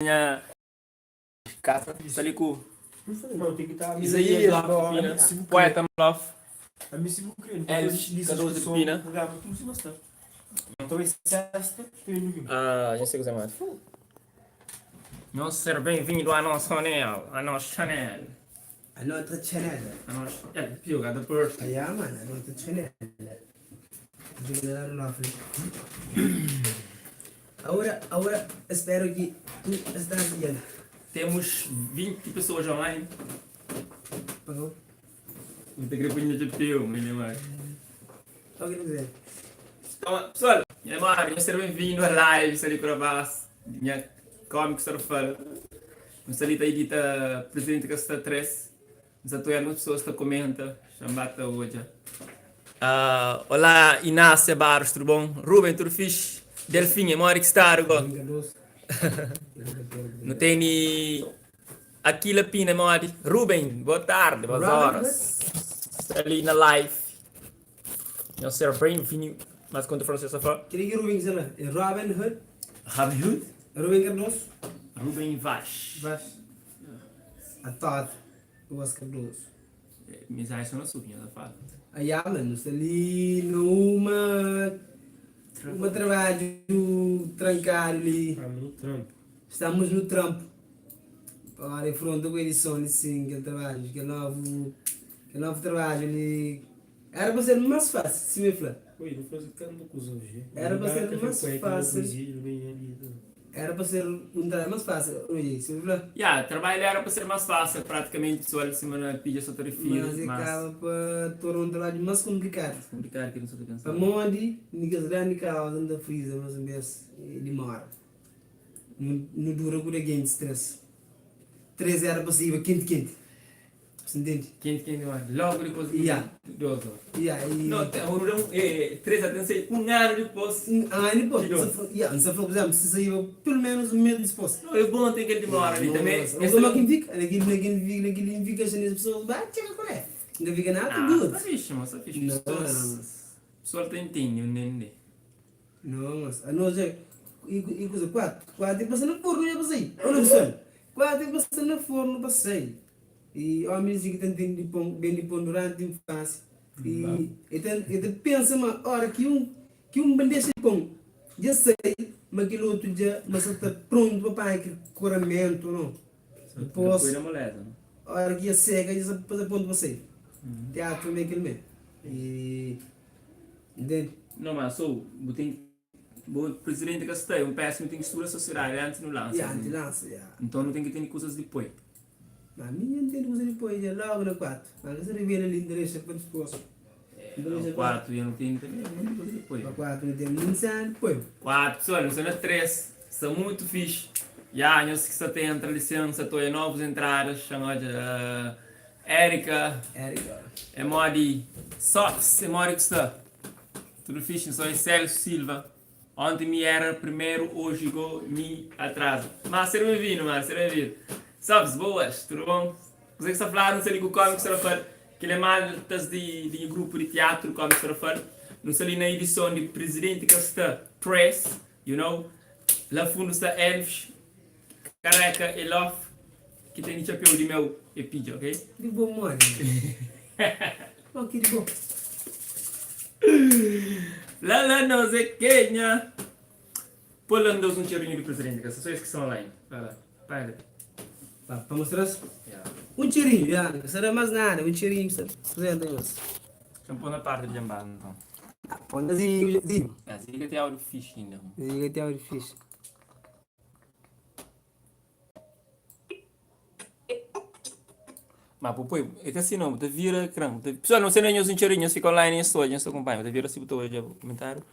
minha casa saliku Não, tem que estar Isaías poeta Malof a mim se vou querer. Elvis 14 de Pina. Então esse tem Já sei o que é mais. Não ser bem-vindo à nossa channel, à nossa channel. Another channel. A nossa jogada por Yeah, man, another channel. Agora, espero que tu estás bien. temos 20 pessoas online. Pagou? Muito gripinho de teu, menino. Ok, não sei. Então, pessoal, minha mãe, ser bem-vindo à live, sali para vás, minha cómic surfar. Mas ali está edita presidente que está 3. Mas atualmente as pessoas estão comentando, chamada hoje. Olá, Inácia Barros, tudo bom? Ruben, tudo fixe? Delfinha, mora que está agora. Não tem ni Aquila Pina, mora. Ruben, boa tarde, boas horas. Ali na live. Não ser bem-vindo, mas quando for você fala. Queria que o Rubem dizer Robin Hood. Robin Hood? Rubem Cardoso. Ruben Vaz. Vaz. A Todd. O Oscar Cardoso. Mensagem só na subinha, da fala. Aí, mano, está ali numa trabalho trancado ali. no trampo. Estamos no trampo. Para enfrentar com a edição assim, que trabalho, que novo trabalho ali. Era para ser mais fácil, se me falar. Oi, não faz tanto coisa hoje. Era para ser mais fácil. Era para ser um trabalho mais fácil. Oi, se me falar. Trabalho era para ser mais fácil, praticamente só a semana pedia só tarifia. Mas acaba para tornar um trabalho mais complicado. Complicado que não sou de Para pensar. onde, ninguém causa da frisa, mas demora. Não dura com ninguém de stress. 3 era possível, quente. Você entende? Quem mais? Logo depois do outro. Não, três atenções, um ano depois. Você falou, por exemplo, se saiu pelo menos um mês depois. Não, é bom ter que ele demora ali também. Como é que fica? Naquele fica, as pessoas vai, chega qual é? Não fica nada, good. Tá fixe, moça, tá fixe. Pessoal tem tinho, neném. Não, mas a nós é. E coisa, 4 tem passando no forno, já passei. Olha pessoal, 4 tem passando no forno, passei. E homens que tem bem de pôr durante a infância. E então pensa uma hora que um bandeja de pão, já sei, mas aquele outro já, mas está pronto para aquele coramento, não? Depois, a hora que já seca, já sabe fazer ponto para sair. Teatro meio aquele mesmo. E. Entende? Não, mas o presidente que está um péssimo tem que estudar a sociedade antes no lance. Antes lança, então não tem que ter coisas depois. Mas a minha não tem coisa depois, já logo na 4. Mas você revela ali endereço para disposto. O 4 eu não tenho também, não tem coisa depois. O 4 não tem nem depois. 4, pessoal, não são 3, são muito fixe. Eu sei que só tem entra licença, estou em novas entradas, chama de Érica, Modi, Sox, Modi que está. Tudo fixe, sou Celso Silva. Ontem me era primeiro, hoje me atraso. Mas seja bem-vindo, Sabes, boas, tudo bom? Você que está falando, não sei o cómic que está que ele é maltas de grupo de teatro, cómic que está não sei ali na edição de presidente que está press, lá fundo está Elvis, careca, Elof, que tem chapéu de meu epídio, ok? De bom, mano. Ok, de bom. Lá não sei quem, né? Pulando um cheirinho de presidente, que só isso que são lá, hein? Vai lá, vai. Para mostrar um cheirinho, não será mais nada, um cheirinho, apresenta isso. Vamos pôr na parte de jambado, então. Põe assim, Assim que tem áudio fixe ainda. Diga até áudio fixe. Mas, pô, é assim não, te vira, crão. Pessoal, não sei nem os cheirinhos, fica online em sua, já se acompanha, te vira se botou hoje o comentário.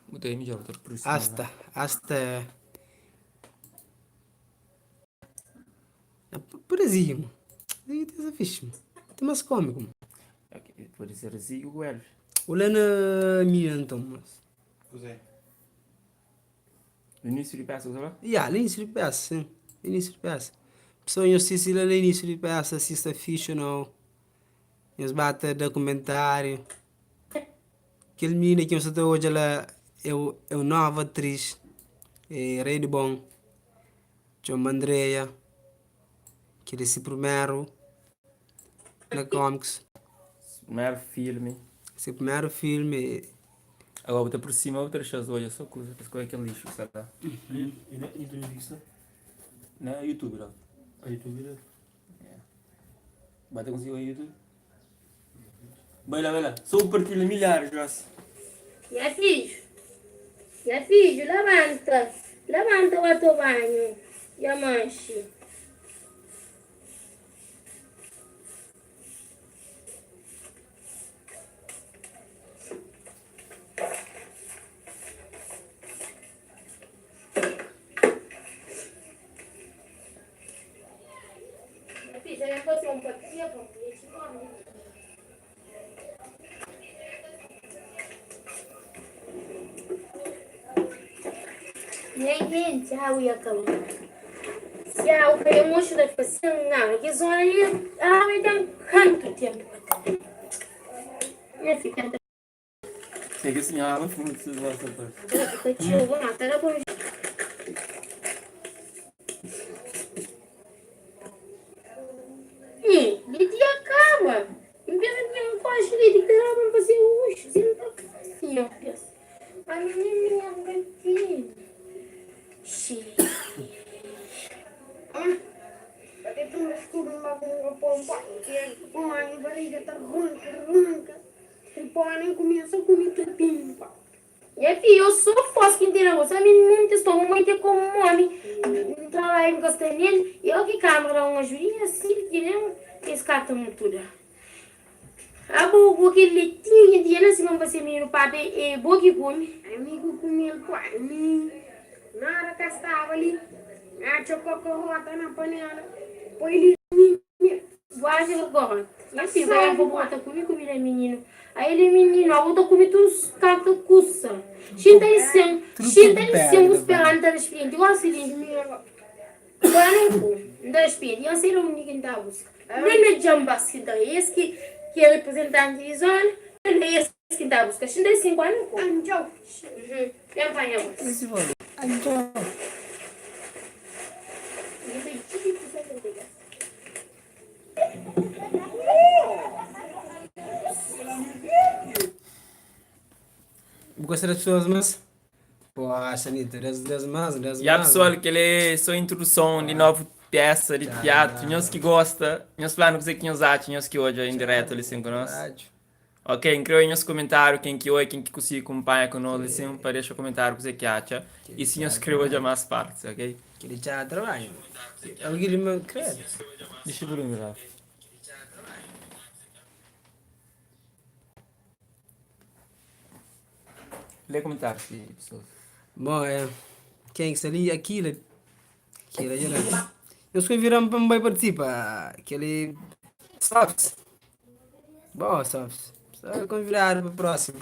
Botei melhor, estou por isso. Hasta. Por exemplo, diga até essa fixe, tem mais cômico. Pode ser assim o Elvis. Olha na minha então, mas. Pois é. No início de peça, sabe? No início de peça, sim. No início de peça. Pessoal, eu assisto lá no início de peça, assista fixe não. Eles batem documentário. Aquele menino que eu estou hoje, ela é uma nova atriz. É rei de bom. John Andrea, que desse primeiro na comics. Primeiro filme. Esse primeiro filme. Agora outra por cima, outra chance, olha só coisa, parece que é aquele lixo, sabe? E tu viste? Na YouTube, não. A YouTube, né? Bate consigo aí, YouTube. Vai lá. Só partilha milhares, graças. Já filho, levanta. Levanta o teu banho. Já manche. Já fiz, já botou um pouquinho, Ninguém tchau e acabou. Tchau, foi a moça da fazer não, que zona ali, vai dar quanto tempo? Minha filha, Sei que assim, água fundo de vossa parte. tá tio, vou matar a boa. Lidia acaba. Em vez de ter um coche ali, de ter para fazer o uso, se não tá assim, ó. Mas minha gatinha. Xiii. Ito mas kurang ako pompa. Kung ano ba rin ronca. Então, começa a comer pimpa. E aí, eu sou forte que inteira, você me não testou muito como homem. Trabalhar em Castanheira, eu que câmera uma jurinha assim, que nem escata muito. A boa que ele tinha de ela, se não você me no pape, e boa que come. Amigo comeu quase. Nada que estava ali. A chocolate na panela. Põe ele quase agora. E assim, vai vou botar comigo, comida menino. Aí ele menino, eu vou comer uns cacos cussa. Xinta os perante das experiências. Igual assim, quando das experiências, eu sei onde que está busca. Nem me jambas que dá esse que é representante de zona, nem esse que está busca. Xinta assim, quando anjou. Vem apanhar você. Esse valor. Então. Gostar das pessoas, mas. Poxa, Anitta, das mais. E a pessoa que ele sua introdução de nova peça de teatro, nós que gosta, nós planos que nós acham, nós que hoje em direto ali sim conosco. Ok, incluir nos comentários quem que hoje, quem que consegue acompanhar conosco, assim, para deixar comentário o que você que acha. E se nós escreva já mais partes, ok? Aquele teatro trabalho. Alguém me crê. Deixa eu ver o Rafa. Lê comentários, pessoas. Bom, quem que está ali? Aquilo já lá. Eu só viram para me participar. Aquele. Softs. Bom, Softs. Só convidar para o próximo.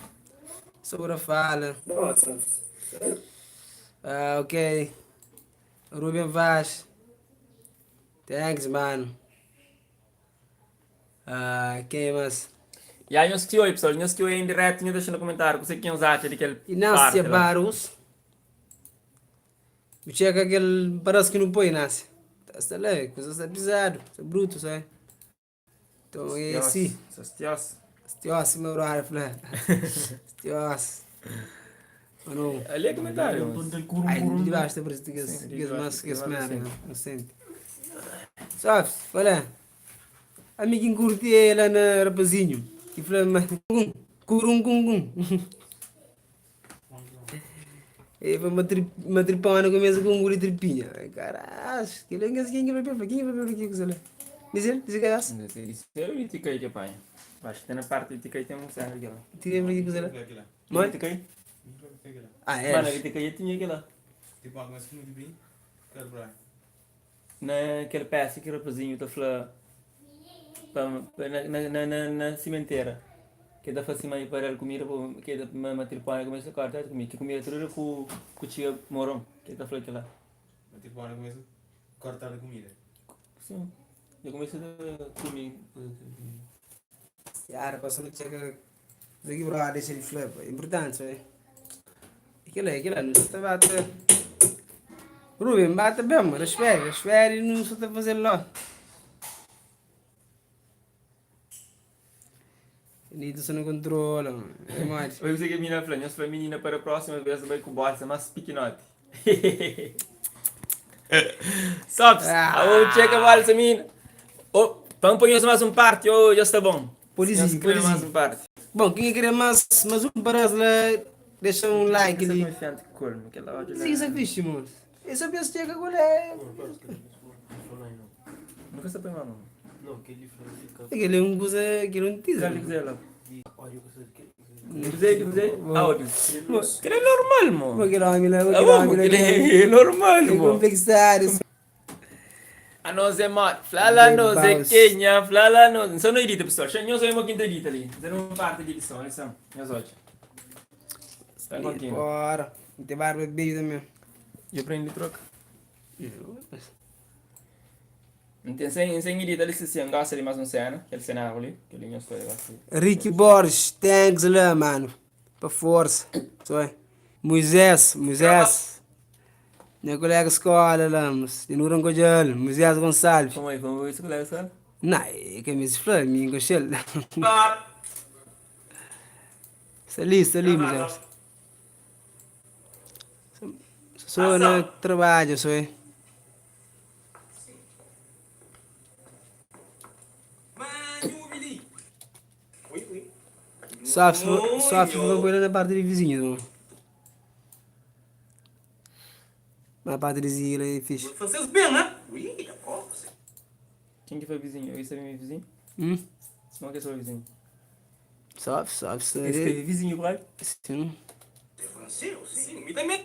Sobre a fala. Bom, Softs. Ok. Ruben Vaz. Thanks, mano. Quem mais? E aí, nós que hoje, pessoal, nós que hoje em direto, deixa no comentário o que você acha daquele parte Inácia lá. Barros. Me chega aquele. Parece que não põe Inácia. Está lá, coisa está pesado, está bruto, sabe? Então é assim. Stios, meu horário, falei. Stios. Mano. Ali é comentário. Ai, de baixo, está parece que mais que esse merda, não sente. Sabe, olha. Amiguinho curti lá na rapazinho. E falei, mas. Curungungum. E foi uma tripana começa com um guri tripinha. Caralho, que lengas quem vai ver, quem vai ver que lá. Dizer que é assim. Isso é o Iticai que pai. Acho que tem na parte do Iticai tem um sangue aqui lá. Tirei para aqui que lá. Mano, Iticai? É. Mano, Iticai tinha aqui lá. Tipo, algo assim muito bem. Quero pra Naquele peça que o rapazinho está falando. Na cimenteira. Que dá fácil mais para a comida, que dá uma tripana começa a cortar comida, que comida tudo com tia morom, que dá falando lá. Uma tripana começa a cortar a comida. Sim. Eu comecei a comer. Cara, passando que chega daqui para lá deixa ele flip, é importante, é. Aquilo não estava até Rubem, bate bem, mano. Espere, não só está fazendo lá. Nito você não controla, mano. É mais. Eu sei que a menina falou, nós falamos menina para a próxima vez, vai com bolsa, mas pequenote. Sobs, eu checa a bolsa, menina. Oh, vamos pôr mais um parte, oh, já está bom. Polizinho. Mais um parte. Bom, quem quer mais um para lá, deixa um like ali. Isso é fixe, mano. Esse é o que você chega agora. Nunca se põe mano. Não, aquele fica. Aquele é um coisa, aquele é um teaser. Sabe o que dizer lá? Olha, eu sei que. Dizer, áudio. Que é normal, mano. Aquele homem lá, É normal, é mano. complexidade. A nós é mat, flala nós é Kenya, flala nós. Só não edita, pessoal. Nós somos uma quinta edita ali. Zero uma parte de edição, lição. Nós hoje. Está contigo. Bora. Não tem barba de beijo também. Eu prendo de troca. Então, sem edita ali, se gosta de mais uma cena. Aquele cenário ali. Que ele não foi assim. Ricky Borges, thanks lá, mano. Pra força. Só é. Moisés. Meu colega de escola lá, mas de Nurangojal, Moisés Gonçalves. Como é isso, colega, sabe? Não, é que me explica, me encoxel. Está ali, Moisés. Só no trabalho, só é. Só se for por na parte de vizinho, não. Na parte de vizinho é fixe. Vocês bem, né? Ui, é bom. Quem que foi vizinho? Eu sabia meu vizinho? Não que é seu vizinho. Só. Esse teve vizinho, vai? Sim. Sim, me dá medo.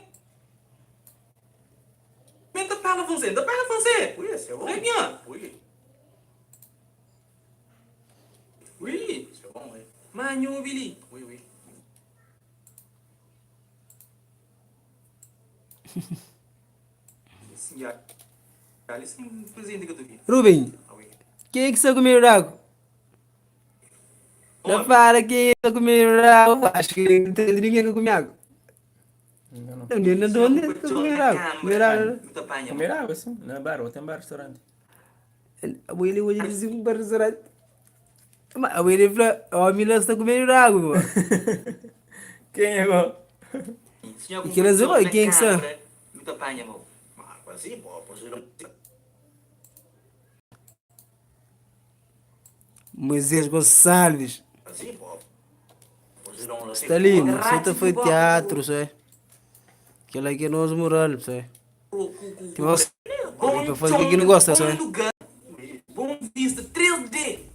Medo da perna francesa, da perna francesa. Ui, esse é bom. Très bien. Oui. C'est bon, oui. Manho, Billy. Oui. Sim, já. Ali sim, presente que eu tô aqui. Rubem, quem é que está comendo água? Não fala quem está comendo água. Acho que não tem ninguém que come água. Não, onde está comendo água? Comer água, sim. Na bar, ou tem bar, restaurante. Ele hoje disse um restaurante. Mas ele falou, o Mila está comendo água, mano. Quem é, mano? E que eles vão, quem é que está? Muito apanha, mano. Mas assim, pô, você não... Moisés Gonçalves. Assim, pô. Você não... Está ali, mano. Só foi teatro, sabe? Aquela aqui é nós moral, sabe? Nossa, para fazer o que não gosta, sabe? Bom vista 3D.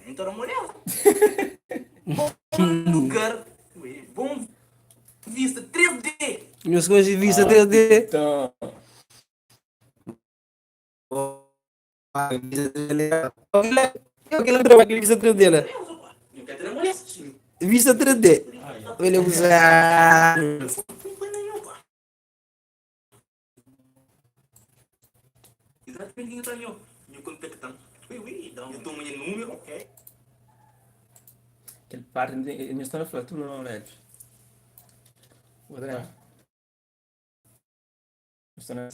Então não mulher. Bom lugar. Bom vista 3D. Meus coisas de vista 3D. Então... Eu quero lembrar aquele vista 3D lá. Vista 3D. Ele usar. Exatamente então eu contactando. Eu tomo meu número, ok? Aquele parte, eu estou na flor, tu não lembra. O André. Estou na...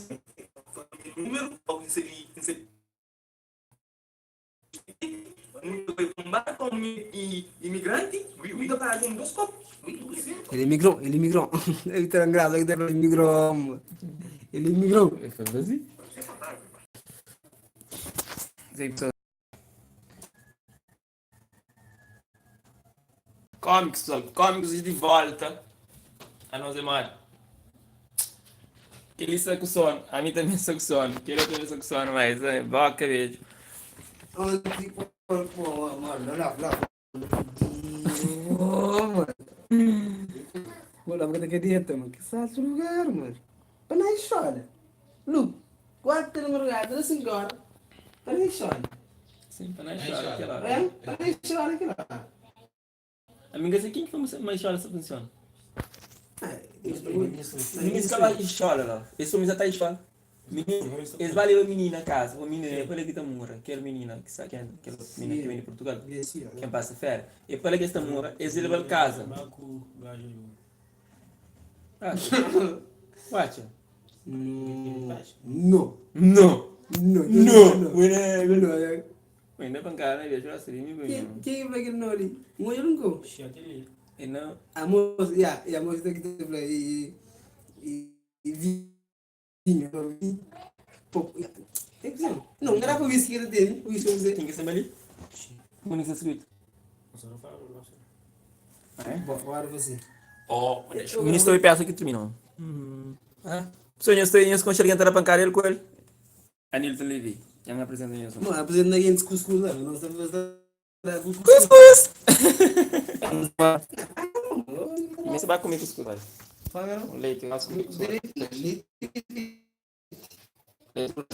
Número, ao inserir muito bem combate como imigrante, muito para um dos copos. Ele imigrou. Ele está engraçado, ele imigrou. Ele imigrou. Ele foi vazio. Cómicos, pessoal. Cómicos de volta. A nós é mais. Ele está com sono. A mim também está com sono. Ele também está com sono, mas boca vejo. Vou lá para que dieta, mano. Que salto lugar, mano. Para não chora. Lu, quatro no lugar, 5 horas. Para não chora. Sim, para não chorar aquela hora. É? Para não chora aquela hora. Amiga, assim, quem que foi mais chora essa funciona? Ninguém Isso escala e chora lá. Esse homem já está em chora. Eles valem a menina casa. O menino é para que está morra. Aquela menina que sabe aquela menina que vem de Portugal. Quem passa férias. É para que está morra. Eles levam casa. Watcha. No. No. No. No. Wena. No. Ya. Wena pangkala ya sudah sering ni punya. Quem vai que não ali? Moja nunca. Ina. Amos, ya, amos kita play e vinho. Pop. Tem que ser. Não, não era para whisky que tem. Whisky você. Tinggal sembali. Mana sa sweet? Bora você. Oh, ministro de peça que terminou. Sonho estoy conseguindo entrar para carreira com ele. Anil Televi, yang apresenta isso. Não, apresenta ninguém cuscuz lá. Nós estamos Cuscuz. Mas vai comer cuscuz. Fala. Leite, eu acho. Leite. Leite.